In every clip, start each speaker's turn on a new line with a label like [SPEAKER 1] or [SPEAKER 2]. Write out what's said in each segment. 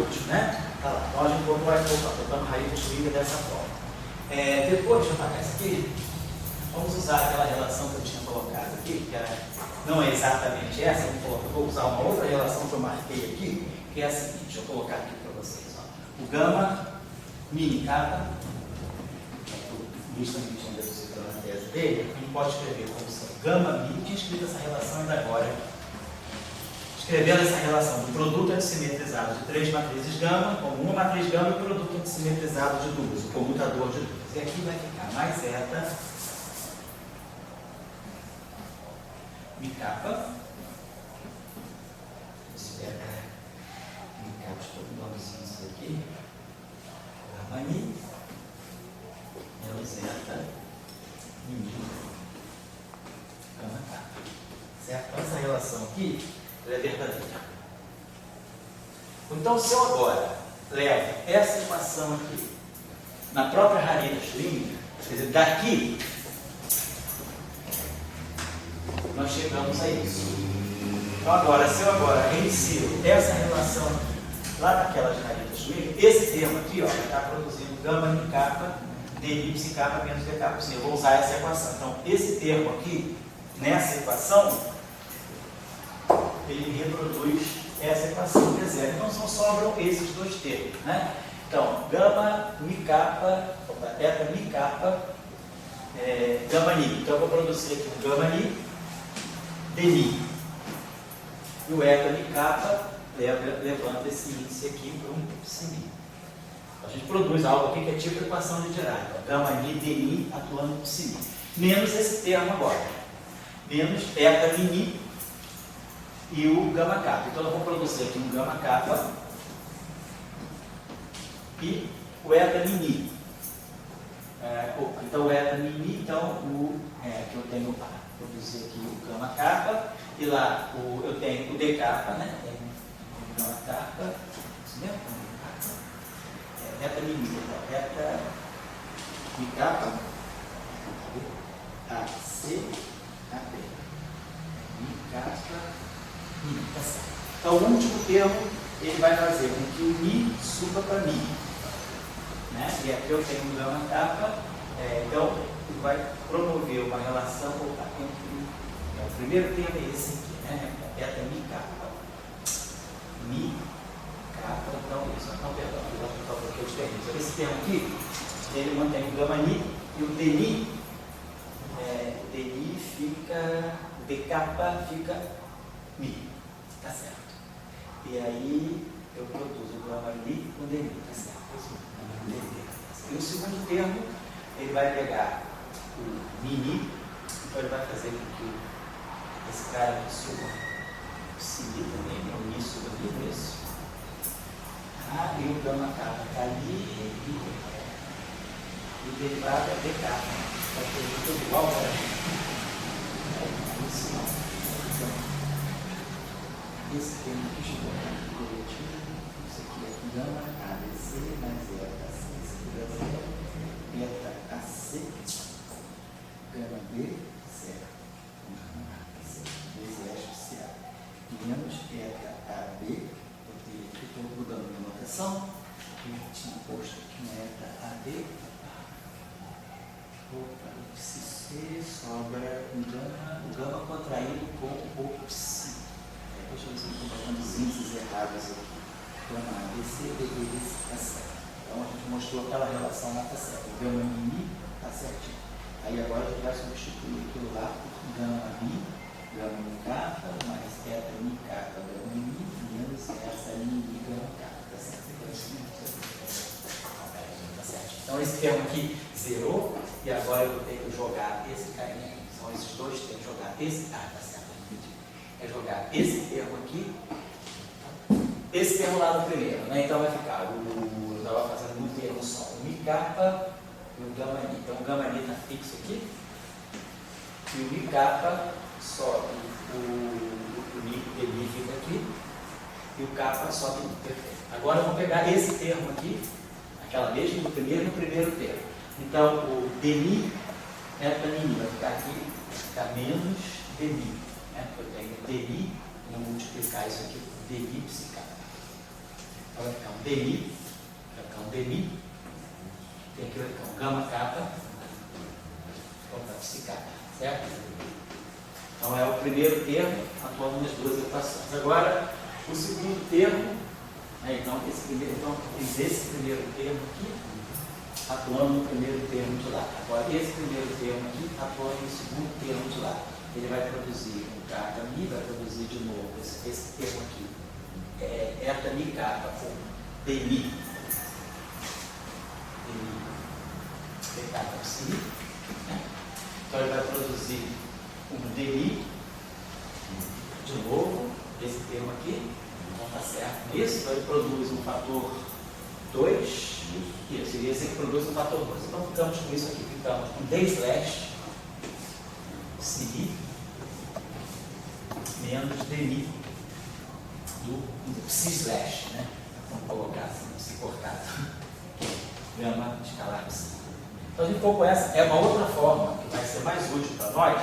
[SPEAKER 1] útil, né? Tá lá. Então a gente botamos raiz do swing dessa forma. Depois, deixa eu apagar isso aqui. Vamos usar aquela relação que eu tinha colocado aqui, que não é exatamente essa, eu vou usar uma outra relação que eu marquei aqui, que é a seguinte, deixa eu colocar aqui para vocês. Ó. O gama mini kappa, o Luiz também tinha deduzido na tese dele, a gente pode escrever como sendo gama mini, tinha escrito essa relação ainda agora. Escrevendo essa relação do produto antissimetrizado de 3 matrizes gama, como uma matriz gama e o produto antissimetrizado de 2, o comutador de 2. E aqui vai ficar mais eta mi kappa. Espera mi kappa, estou com nomezinho isso aqui. Gama mi menos eta mi gama kappa. Certo? Então essa relação aqui ela é verdadeira. Então, se eu agora levo essa equação aqui na própria raiz da Schrödinger, quer dizer, daqui nós chegamos a isso. Então, agora, se eu agora reinsiro essa relação lá naquela de raiz da Schrödinger, esse termo aqui ó, vai estar produzindo gama mi kappa de elipse kappa menos d kappa. Eu vou usar essa equação. Então, esse termo aqui, nessa equação, ele reproduz essa equação que é zero. Então só sobram esses dois termos, né? Então, gama mi kappa, eta mi kappa, gama ni. Então eu vou produzir aqui um gama ni de ni. E o eta mi kappa levanta esse índice aqui para um psi. A gente produz algo aqui que é tipo equação de Dirac. Gama ni de ni atuando no psi. Menos esse termo agora. Menos eta mi ni e o gama kappa. Então eu vou produzir aqui um gama kappa e o eta mini. Então o eta mini, então que eu tenho para produzir aqui o gama kappa e lá eu tenho o d kappa, né? O gama kappa, isso mesmo? Eta mini, então eta mi kappa a c a b mi kappa. Tá certo. Então o último termo ele vai fazer com que o mi suba para mi, né? E aqui eu tenho um gama kappa, então ele vai promover uma relação entre o primeiro termo é esse aqui, né? Eta mi kappa, então isso, não, perdão, porque eu diferença. Esse termo aqui ele mantém o gama ni e o d ni fica, d kappa fica mi. Tá certo. E aí eu produzo o gama ni com d ni, tá certo? E o segundo termo, ele vai pegar o mini, então ele vai fazer com que esse cara aqui suba o psi também, o mi suba ali, isso. E o gama kappa está ali e o derivado é d kappa. Vai ter tudo igual para isso não. Esse termo aqui chegou aqui coletivo, isso aqui é gama ABC mais eta AC, isso aqui é zero, eta AC, gama B, zero, vezes SCA, menos eta AB, eu tenho aqui, estou mudando minha notação, eu tinha posto aqui na eta AB, o psi sobra o gama contraído com o psi. Deixa eu ver se eu estou botando os índices errados aqui. Gama ABC, BBC, está certo. Então a gente mostrou aquela relação lá, está certo. O gama mi está certinho. Aí agora a gente vai substituir aquilo lá por gama mi kappa, mais eta mi kappa, gama mi, menos essa mi gama kappa. Está certo? Tá certo. Então esse termo aqui zerou e agora eu vou ter que jogar esse carinha aqui. São esses dois termos, jogar esse. Tá certo. É jogar esse termo aqui, esse termo lá no primeiro, né? Então vai ficar, eu estava fazendo um termo só, o mi kappa e o gama ni. Então o gama ni está fixo aqui, e o mi kappa sobe, o mi fica aqui, e o kappa sobe, perfeito. Agora eu vou pegar esse termo aqui, aquela mesma, no primeiro termo. Então o dni, eta ni, vai ficar aqui, vai ficar menos dni. Eu tenho dni, vou multiplicar isso aqui por dni psi kappa. Então vai ficar um DI, vai ficar um DI, tem aqui vai ficar um gama kappa, contra psicapa, certo? Então é o primeiro termo atuando nas duas equações. Agora, o segundo termo, então esse primeiro termo aqui, atuando no primeiro termo de lá. Agora, esse primeiro termo aqui, atuando no segundo termo de lá. Ele vai produzir um carga mi, vai produzir de novo esse termo aqui. Eta mi kappa, ou DI. DI kappa psi. Então, ele vai produzir um DI, de novo, esse termo aqui. Então, tá certo. Isso, então ele produz um fator 2. Isso, e esse aqui produz um fator 2. Então, ficamos com isso aqui. Ficamos com D/ psi menos DI do psi/, né? Vamos colocar assim, psi cortado. Gama escalar psi. Então, a gente ficou com essa. É uma outra forma que vai ser mais útil para nós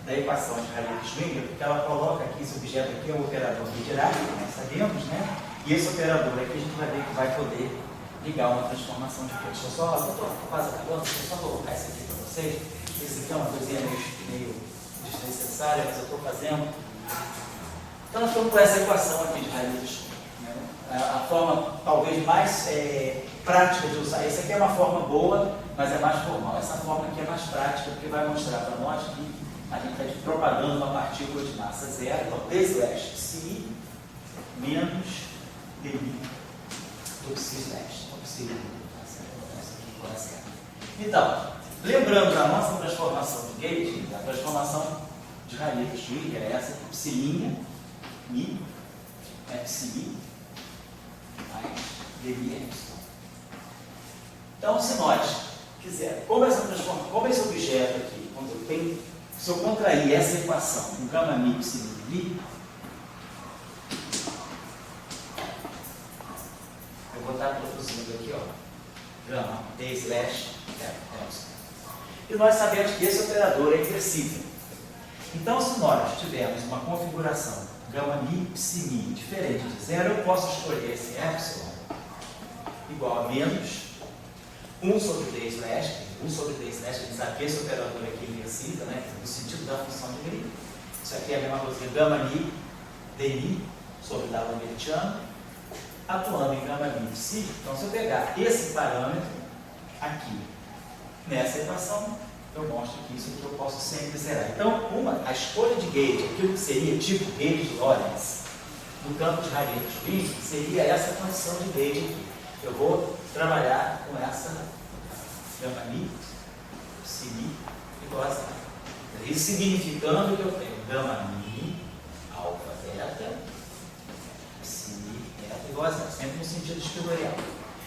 [SPEAKER 1] da equação de Rayleigh-Schwinger, porque ela coloca aqui, esse objeto aqui é o operador de Dirac, nós sabemos, né? E esse operador aqui a gente vai ver que vai poder ligar uma transformação de Deixa eu só, estou quase acabando, deixa eu só colocar isso aqui para vocês. Esse aqui é uma coisinha meio desnecessária, mas eu estou fazendo. Então, nós estamos com essa equação aqui de Rayleigh-Schwinger. Né? A forma talvez mais prática de usar. Essa aqui é uma forma boa, mas é mais formal. Essa forma aqui é mais prática, porque vai mostrar para nós que a gente está propagando uma partícula de massa zero. Então, D/ psi menos DI do psi/. Então, lembrando da nossa transformação de Gauge, a transformação de Rayleigh-Schwinger é essa aqui, psi' mi é psi mais DI. Então, se nós quisermos, como esse objeto aqui, se eu contrair essa equação com gama mi psi mi, eu vou estar produzindo aqui, ó, gama D/. E nós sabemos que esse operador é inversível. Então, se nós tivermos uma configuração gama mi psi mi diferente de zero, eu posso escolher esse epsilon igual a menos 1 sobre D/, 1 sobre D/, a gente sabe que esse operador aqui é inversível, né? No sentido da função de Green. Isso aqui é a mesma coisa que gama mi DI sobre W hamiltoniano, atuando em gama mi psi. Então, se eu pegar esse parâmetro aqui nessa equação, eu mostro que isso aqui eu posso sempre zerar. Então, a escolha de Gauge, aquilo que seria tipo Gauge-Lorentz, no campo de Rayleigh-Schwinger, seria essa condição de Gauge aqui. Eu vou trabalhar com essa gama mi, psi mi, igual a zero. Isso significando que eu tenho gama mi, alfa, beta, psi mi, beta, igual a zero. Sempre no sentido espirorial.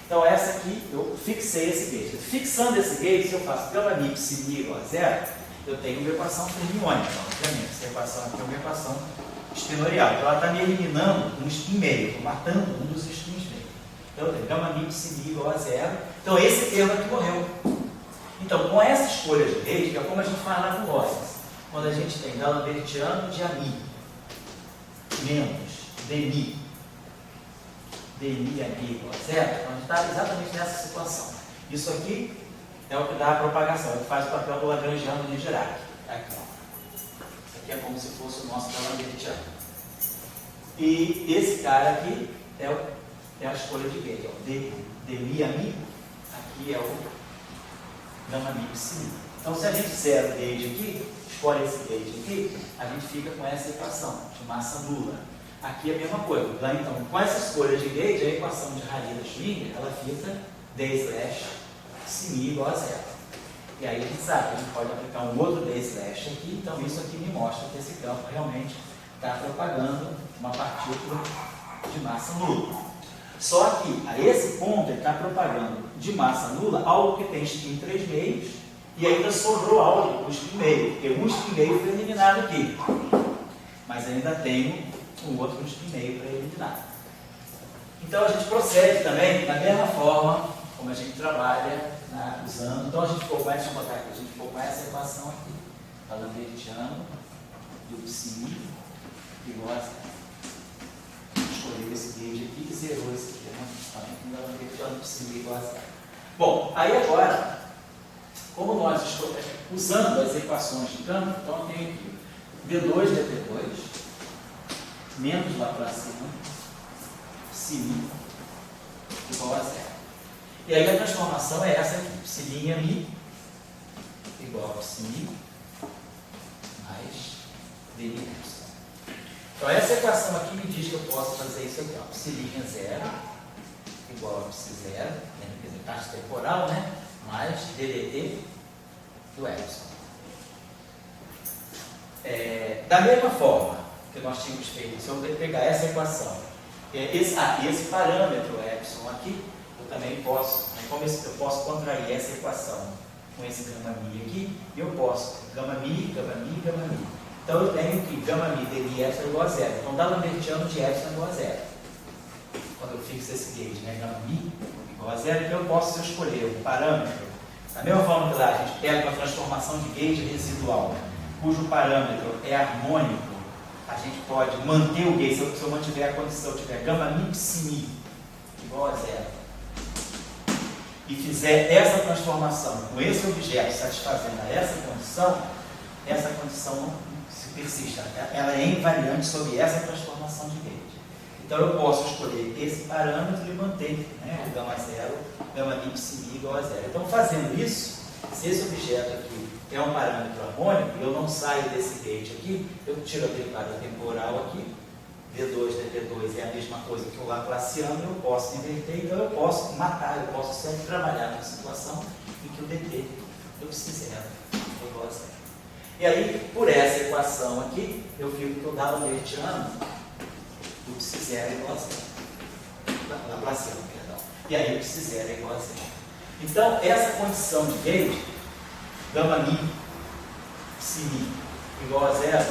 [SPEAKER 1] Então, essa aqui, eu fixei esse Gauge. Fixando esse Gauge, se eu faço gama mi psi mi igual a zero, eu tenho uma equação fermiônica. Obviamente, essa equação aqui é uma equação espinorial. Então, ela está me eliminando um spin meio, estou matando um dos spins meio. Então, eu tenho gama mi psi mi igual a zero. Então, esse termo aqui morreu. Então, com essa escolha de Gauge, que é como a gente faz na Lorentz, quando a gente tem D'Alembert de Ami menos Demi aqui igual a zero, então a gente está exatamente nessa situação. Isso aqui é o que dá a propagação, ele faz o papel do Lagrangiano de Dirac. Aqui, ó. Isso aqui é como se fosse o nosso D'Alembertiano. E esse cara aqui é a escolha de Gauge. Demi Ami, aqui é o gama mi psi mi. Então, se a gente zera o Gauge aqui, escolhe esse Gauge aqui, a gente fica com essa equação de massa nula. Aqui é a mesma coisa. Então, com essa escolha de Gauge, a equação de Rayleigh-Schwinger, ela fica D/ psi mi igual a zero. E aí a gente sabe que a gente pode aplicar um outro D/ aqui, então isso aqui me mostra que esse campo realmente está propagando uma partícula de massa nula. Só que, a esse ponto, ele está propagando de massa nula algo que tem spin 3 meios e ainda sobrou algo com spin meio, porque um spin meio foi eliminado aqui. Mas ainda tenho um outro spin meio para eliminar. Então, a gente procede também da mesma forma como a gente trabalha usando. Então, a gente ficou com essa equação aqui. D'Alembertiano do psi mi igual a zero. escolheu esse gauge aqui e zerou esse aqui. Não dá lambertiano psi igual a zero. Bom, aí agora, como nós estamos usando as equações de campo, então eu tenho aqui d2 dt2 menos Laplaciano psi igual a zero. E aí a transformação é essa aqui, psi mi igual a psi mi mais dmi. Então essa equação aqui me diz que eu posso fazer isso aqui, ó, psi 0 igual a psi 0, taxa temporal, né? Mais ddt do epsilon. Da mesma forma que nós tínhamos feito, se eu pegar essa equação, esse parâmetro epsilon aqui, eu também posso, eu posso contrair essa equação com esse gama mi aqui, e eu posso gama mi. Então eu tenho que gama mi dmi epsilon igual a zero. Então dá lambertiano de epsilon igual a zero. Quando eu fixo esse gauge, né? Gama mi igual a zero, então eu posso escolher o parâmetro. Da mesma forma que lá a gente pega uma transformação de gauge residual, cujo parâmetro é harmônico, a gente pode manter o gauge, se eu mantiver a condição, tiver gama mi psi mi igual a zero, e fizer essa transformação com esse objeto satisfazendo essa condição não se persiste, ela é invariante sobre essa transformação de gauge. Então eu posso escolher esse parâmetro e manter, né, o gama zero, gama mi psi mi igual a zero. Então fazendo isso, se esse objeto aqui é um parâmetro harmônico, eu não saio desse gauge aqui, eu tiro a derivada temporal aqui, d2 dt2 é a mesma coisa que o Laplaciano, eu posso inverter, então eu posso matar, eu posso sempre trabalhar numa situação em que o dt do psi zero é igual a zero. E aí, por essa equação aqui, eu fico que eu dava lambertiano do psi zero é igual a zero. Laplaciano, perdão. E aí o psi zero é igual a zero. Então, essa condição de gauge, gama mi, psi mi igual a zero,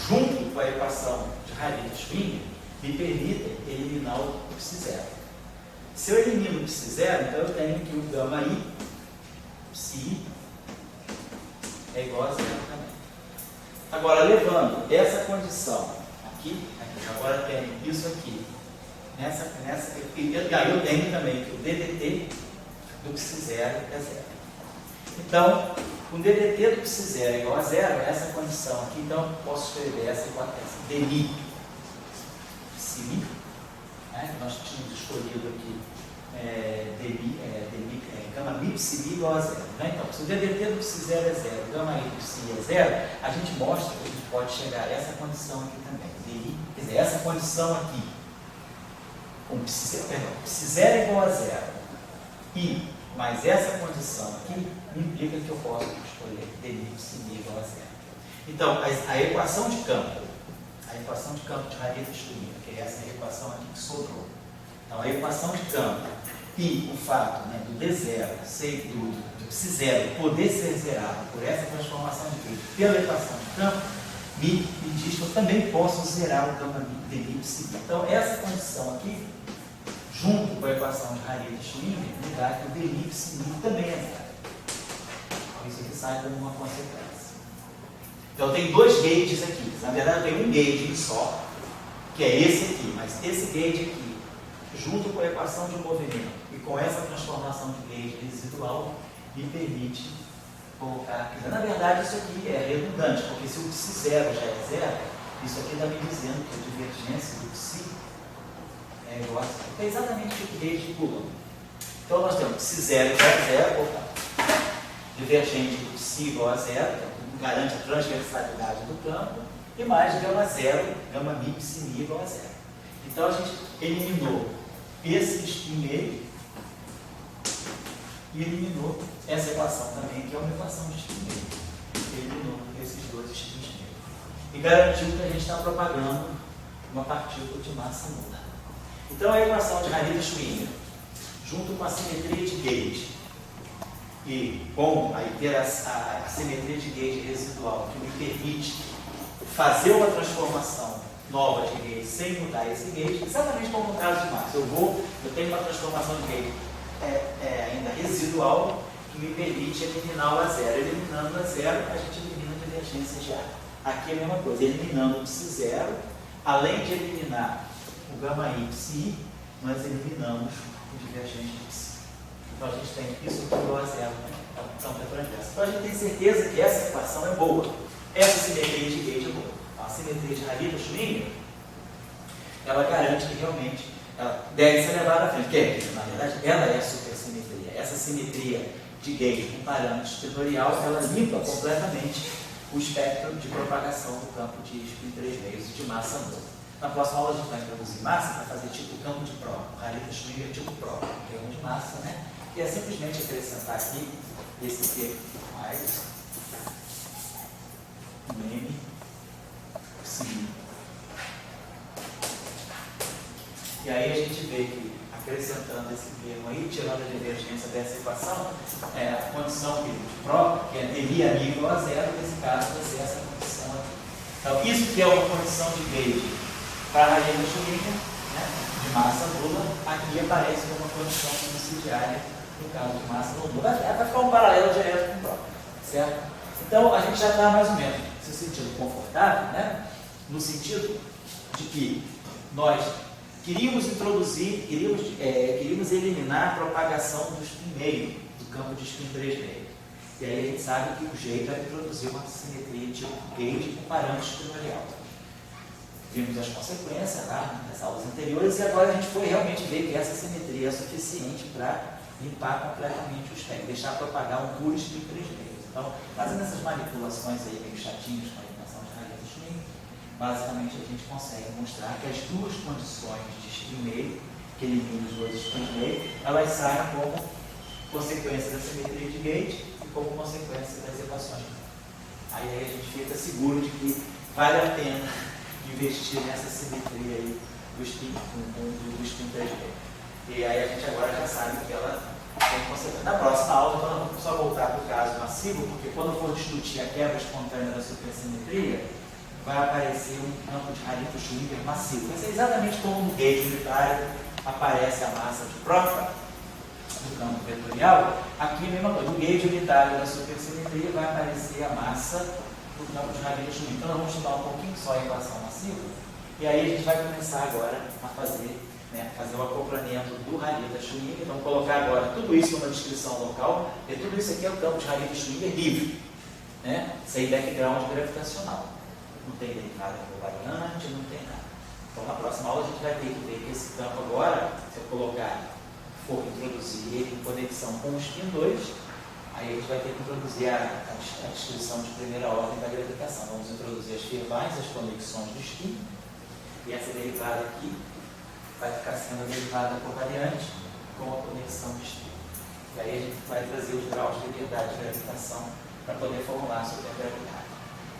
[SPEAKER 1] junto com a equação de Hardy-Schwinger, me permitem eliminar o psi zero. Se eu elimino o psi zero, então eu tenho que o gama i, psi é igual a zero também. Agora, levando essa condição aqui, agora eu tenho isso aqui, e aí eu tenho também que o ddt do psi zero é zero. Então, o ddt do psi zero é igual a zero, essa condição aqui, então eu posso escrever essa dmi psi mi, né, que nós tínhamos escolhido aqui, gama mi psi mi igual a zero. Né? Então, se o ddt do psi zero é zero, gama i do psi é zero, a gente mostra que a gente pode chegar a essa condição aqui também. Quer dizer, essa condição aqui, com psi zero é igual a zero, e mais essa condição aqui implica que eu posso escolher dmi psi mi igual a zero. Então, a equação de campo de Hardy-Schwinger, que é essa equação aqui que sobrou. Então, a equação de campo e o fato, né, do D0, do psi zero poder ser zerado por essa transformação de gauge pela equação de campo, me diz que eu também posso zerar o gama dmi psi mi. Então, essa condição aqui, junto com a equação de Hardy-Schwinger, me dá que o dmi psi mi também é zero. Então, isso aqui sai como uma consequência. Então, tem dois gauges aqui. Na verdade, tem um gauge só, que é esse aqui. Mas esse gauge aqui, junto com a equação de movimento e com essa transformação de gauge residual, me permite colocar aqui. Na verdade, isso aqui é redundante, porque se o psi zero já é zero, isso aqui está me dizendo que a divergência do psi é igual a zero. É exatamente o que o gauge pula. Então, nós temos psi zero igual a zero, divergente do psi igual a zero, garante a transversalidade do campo, e mais gama zero, gama mi psi mi igual a zero. Então a gente eliminou esse spin meio e eliminou essa equação também, que é uma equação de spin meio. Eliminou esses dois spins meio. E garantiu que a gente está propagando uma partícula de massa nula. Então a equação de Hardy-Schwinger, junto com a simetria de gauge, e com a simetria de gauge residual, que me permite fazer uma transformação nova de gauge sem mudar esse gauge, exatamente como no caso de massa. Eu tenho uma transformação de gauge ainda residual que me permite eliminar o a zero. Eliminando o a zero, a gente elimina a divergência de ar. Aqui é a mesma coisa, eliminando o psi zero, além de eliminar o gama y, nós eliminamos o divergente de psi. Então a gente tem isso igual a zero, né? Então, então a gente tem certeza que essa equação é boa. Essa simetria de gauge é boa. Então, a simetria de Harita-Schrödinger, ela garante que realmente ela deve ser levada à frente. Porque, na verdade, ela é a supersimetria. Essa simetria de gauge com parâmetro espitorial, ela limpa completamente o espectro de propagação do campo de spin 3 meios de massa nula. Na próxima aula a gente vai introduzir massa para fazer tipo campo de prova. Harita-Schrödinger tipo prova, que é um de massa, né? E é simplesmente acrescentar aqui esse P mais M psi. E aí a gente vê que, acrescentando esse termo aí, tirando a divergência dessa equação, a condição de prova, que é dV a igual a zero, nesse caso vai ser essa condição aqui. Então, isso que é uma condição de gauge para a Harita-Schrödinger, né, de massa nula, aqui aparece como uma condição subsidiária no caso de massa nula. Vai ficar um paralelo direto com o próprio, certo? Então, a gente já está mais ou menos se sentindo confortável, né, no sentido de que nós queríamos introduzir, queríamos eliminar a propagação do spin meio, do campo de spin 3 meio. E aí a gente sabe que o jeito é introduzir uma simetria tipo gauge com parâmetro espitorial. Vimos as consequências lá nas aulas anteriores e agora a gente foi realmente ver que essa simetria é suficiente para limpar completamente o espectro, deixar propagar um puro spin 3 meios. Então, fazendo essas manipulações aí meio chatinhas com a equação de Harita-Schrödinger, basicamente a gente consegue mostrar que as duas condições de spin meio, que eliminam os dois spins meio, elas saem como consequência da simetria de gauge e como consequência das equações. Aí a gente fica seguro de que vale a pena investir nessa simetria aí do spin 3 meio. E aí a gente agora já sabe que ela tem consequência. Na próxima aula, então, nós vamos só voltar para o caso massivo, porque quando for discutir a quebra espontânea da supersimetria, vai aparecer um campo de Harita-Schrödinger massivo. Vai ser exatamente como no gauge unitário aparece a massa de prova do campo vetorial. Aqui a mesma coisa, no gauge unitário da supersimetria vai aparecer a massa do campo de Harita-Schrödinger. Então nós vamos estudar um pouquinho só a equação massiva, e aí a gente vai começar agora a fazer o acoplamento do Harita-Schrödinger. Então colocar agora tudo isso numa descrição local, e tudo isso aqui é o campo de Harita-Schrödinger livre, né? Sem background gravitacional. Não tem derivada covariante, não tem nada. Então, na próxima aula, a gente vai ter que ver que esse campo agora, se eu for introduzir ele em conexão com o spin 2, aí a gente vai ter que introduzir a descrição de primeira ordem da gravitação. Vamos introduzir as firmais, as conexões do spin, e essa derivada aqui vai ficar sendo a derivada covariante com a conexão do spin. E aí a gente vai trazer os graus de liberdade de gravitação para poder formular sobre a gravidade.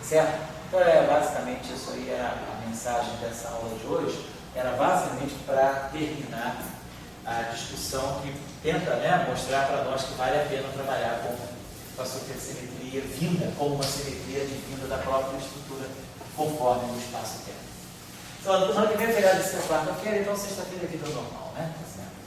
[SPEAKER 1] Certo? Então, basicamente, isso aí era a mensagem dessa aula de hoje. Era basicamente para terminar a discussão que tenta, né, mostrar para nós que vale a pena trabalhar com a supersimetria vinda, como uma simetria de vinda da própria estrutura conforme no espaço-tempo. Então, semana que vem é feriado de quarta-feira, então sexta-feira é vida normal, né? Tá certo?